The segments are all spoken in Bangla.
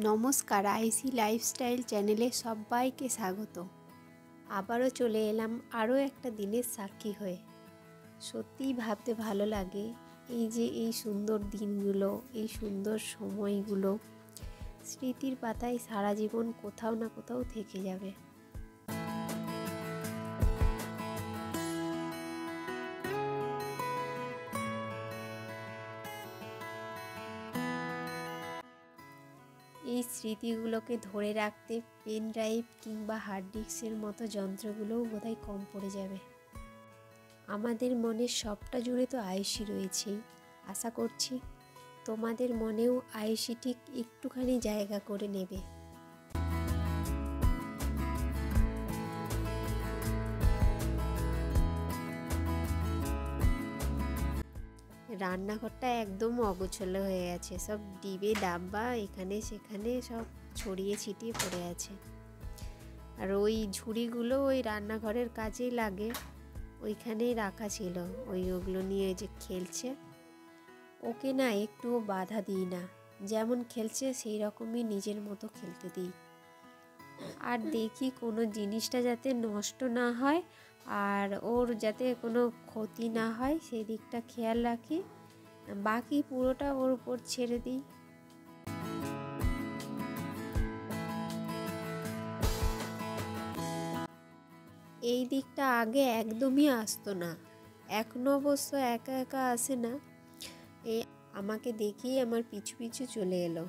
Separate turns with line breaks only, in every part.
নমস্কার, আইসি লাইফস্টাইল চ্যানেলে সবাইকে স্বাগত। আবারও চলে এলাম আরও একটা দিনের সাক্ষী হয়ে। সত্যিই ভাবতে ভালো লাগে এই সুন্দর দিনগুলো, এই সুন্দর সময়গুলো স্মৃতির পাতায় সারা জীবন কোথাও না কোথাও থেকে যাবে। এই স্মৃতিগুলোকে ধরে রাখতে পেন ড্রাইভ কিংবা হার্ড ডিস্কের মতো যন্ত্রগুলোও বোধহয় কম পড়ে যাবে। আমাদের মনের সবটা জুড়ে তো আয়েশি রয়েছেই। আশা করছি তোমাদের মনেও আয়েশি ঠিক একটুখানি জায়গা করে নেবে। রান্নাঘরটা একদম অগোছালো হয়ে আছে, সব ডিবে ডাব্বা এখানে সেখানে সব ছড়িয়ে ছিটিয়ে পড়ে আছে। আর ওই ঝুড়িগুলো ওই রান্নাঘরের কাজেই লাগে, ওইখানেই রাখা ছিল। ওগুলো নিয়ে যে খেলছে, ওকে না একটুও বাধা দিই না, যেমন খেলছে সেই রকমই নিজের মতো খেলতে দিই। আর দেখি কোনো জিনিসটা যাতে নষ্ট না হয় আর ওর যাতে কোনো ক্ষতি না হয় সেই দিকটা খেয়াল রাখি, বাকি পুরোটা ওর উপর ছেড়ে দিই। এই দিকটা আগে একদমই আসতো না, এখনো অবশ্য একা একা আসে না, আমাকে দেখেই আমার পিছু পিছু চলে এলো।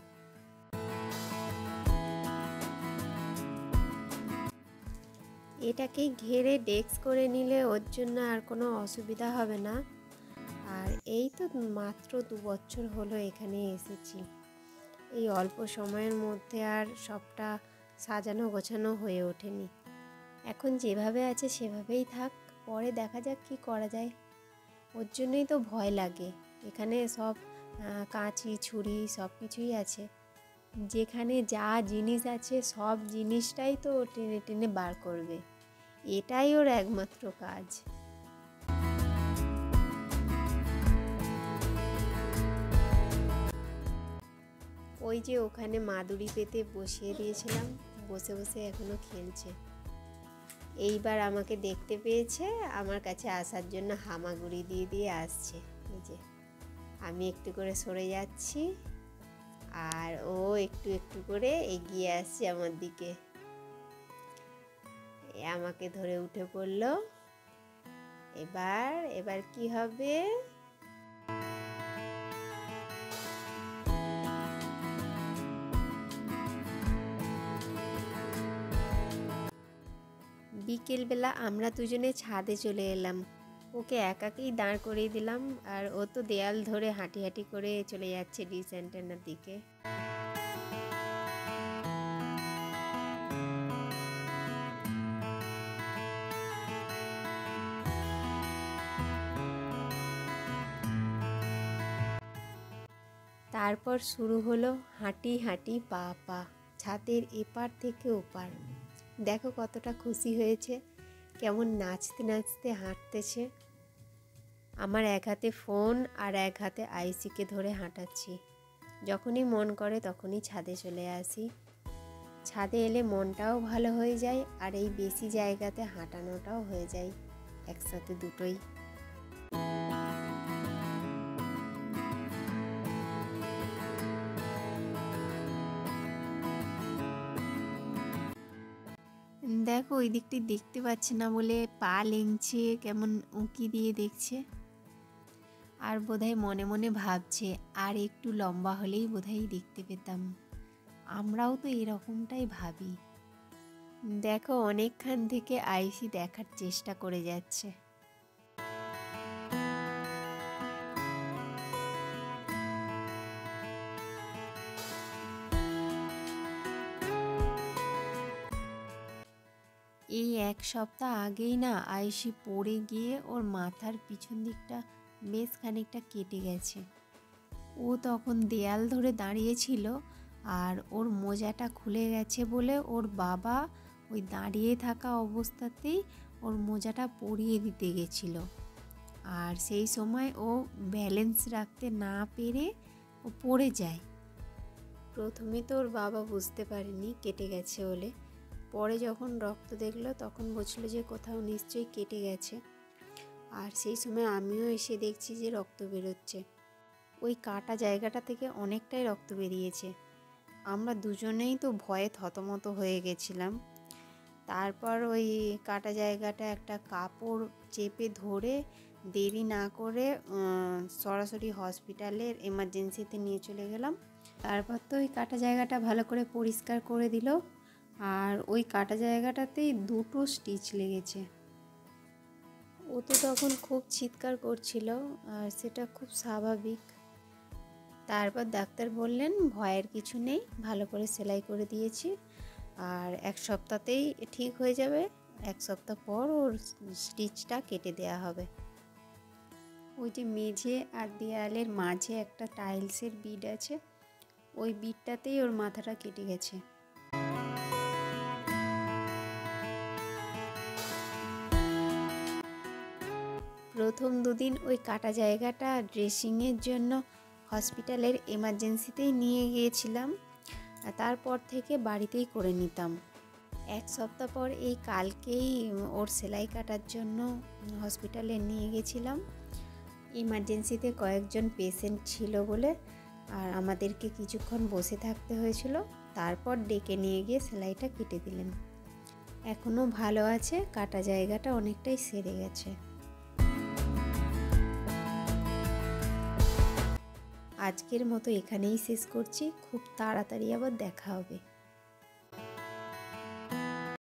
এটাকে ঘেরে ডেস্ক করে নিলে ওর জন্য আর কোনো অসুবিধা হবে না। আর এই তো মাত্র 2 বছর হলো এখানে এসেছি, এই অল্প সময়ের মধ্যে আর সবটা সাজানো গোছানো হয়ে ওঠেনি। এখন যেভাবে আছে সেভাবেই থাক, পরে দেখা যাক কি করা যায়। ওর জন্যই তো ভয় লাগে। এখানে সব কাঁচি ছুরি সব কিছুই আছে, যেখানে যা জিনিস আছে সব জিনিসটাই তো টেনে টেনে বার করবে, এটাই ওর একমাত্র কাজ। ওই যে ওখানে মাদুরি পেতে বসিয়ে দিয়েছিলাম, বসে বসে এখনো খেলছে। এইবার আমাকে দেখতে পেয়েছে, আমার কাছে আসার জন্য হামাগুড়ি দিয়ে দিয়ে আসছে। এই যে আমি একটু করে সরে যাচ্ছি আর ও একটু একটু করে এগিয়ে আসছে আমার দিকে। আমাকে ধরে উঠে পড়লো। এবার কি হবে? বিকেলবেলা আমরা দুজনে ছাদে চলে এলাম, ওকে একাকেই দাঁড় করিয়ে দিলাম আর ও তো দেয়াল ধরে হাঁটি হাঁটি করে চলে যাচ্ছে ডিশ অ্যান্টেনার দিকে। তারপর শুরু হলো হাঁটি হাঁটি পা পা, ছাদের এপার থেকে ওপার। দেখো কতটা খুশি হয়েছে, কেমন নাচতে নাচতে হাঁটতেছে। আমার এক হাতে ফোন আর এক হাতে আইসিকে ধরে হাঁটাচ্ছি। যখনই মন করে তখনই ছাদে চলে আসি। ছাদে এলে মনটাও ভালো হয়ে যায় আর এই বেশি জায়গাতে হাঁটানোটাও হয়ে যায়, একসাথে দুটোই। দেখো ওই দিকটি দেখতে পাচ্ছে না বলে পা লেংছে, কেমন উঁকি দিয়ে দেখছে। আর বোধহয় মনে মনে ভাবছে আর একটু লম্বা হলেই বোধহয় দেখতে পেতাম। আমরাও তো এরকমটাই ভাবি। দেখো অনেকক্ষণ থেকে আইসি দেখার চেষ্টা করে যাচ্ছে। এই 1 সপ্তাহ আগেই না আইসি পড়ে গিয়ে ওর মাথার পিছন দিকটা বেশ খানিকটা কেটে গেছে। ও তখন দেয়াল ধরে দাঁড়িয়েছিল আর ওর মোজাটা খুলে গেছে বলে ওর বাবা ওই দাঁড়িয়ে থাকা অবস্থাতেই ওর মোজাটা পরিয়ে দিতে গেছিল। আর সেই সময় ও ব্যালেন্স রাখতে না পেরে ও পড়ে যায়। প্রথমে তো ওর বাবা বুঝতে পারেনি কেটে গেছে বলে, পরে যখন রক্ত দেখলো তখন বুঝলো যে কোথাও নিশ্চয়ই কেটে গেছে। আর সেই সময় আমিও এসে দেখছি যে রক্ত বেরোচ্ছে। ওই কাটা জায়গাটা থেকে অনেকটাই রক্ত বেরিয়েছে। আমরা দুজনেই তো ভয়ে থতমত হয়ে গেছিলাম। তারপর ওই কাটা জায়গাটা একটা কাপড় চেপে ধরে দেরি না করে সরাসরি হসপিটালের এমার্জেন্সিতে নিয়ে চলে গেলাম। তারপর তো ওই কাটা জায়গাটা ভালো করে পরিষ্কার করে দিল, আর ওই কাটা জায়গাটাতেই 2টো স্টিচ লেগেছে। ও তো তখন খুব চিৎকার করছিল, আর সেটা খুব স্বাভাবিক। তারপর ডাক্তার বললেন ভয়ের কিছু নেই, ভালো করে সেলাই করে দিয়েছি, আর 1 সপ্তাহতেই ঠিক হয়ে যাবে। 1 সপ্তাহ পর ওর স্টিচটা কেটে দেওয়া হবে। ওই যে মেঝে আর দেয়ালের মাঝে একটা টাইলসের বিড আছে, ওই বিডটাতেই ওর মাথাটা কেটে গেছে। প্রথম 2 দিন ওই কাটা জায়গাটা ড্রেসিংয়ের জন্য হসপিটালের এমার্জেন্সিতেই নিয়ে গিয়েছিলাম, আর তারপর থেকে বাড়িতেই করে নিতাম। 1 সপ্তাহ পর এই কালকেই ওর সেলাই কাটার জন্য হসপিটালে নিয়ে গেছিলাম। ইমার্জেন্সিতে কয়েকজন পেশেন্ট ছিল বলে আর আমাদেরকে কিছুক্ষণ বসে থাকতে হয়েছিল, তারপর ডেকে নিয়ে গিয়ে সেলাইটা কেটে দিলেন। এখনও ভালো আছে, কাটা জায়গাটা অনেকটাই সেরে গেছে। আজকের মতো এখানেই শেষ করছি, খুব তাড়াতাড়ি আবার দেখা হবে।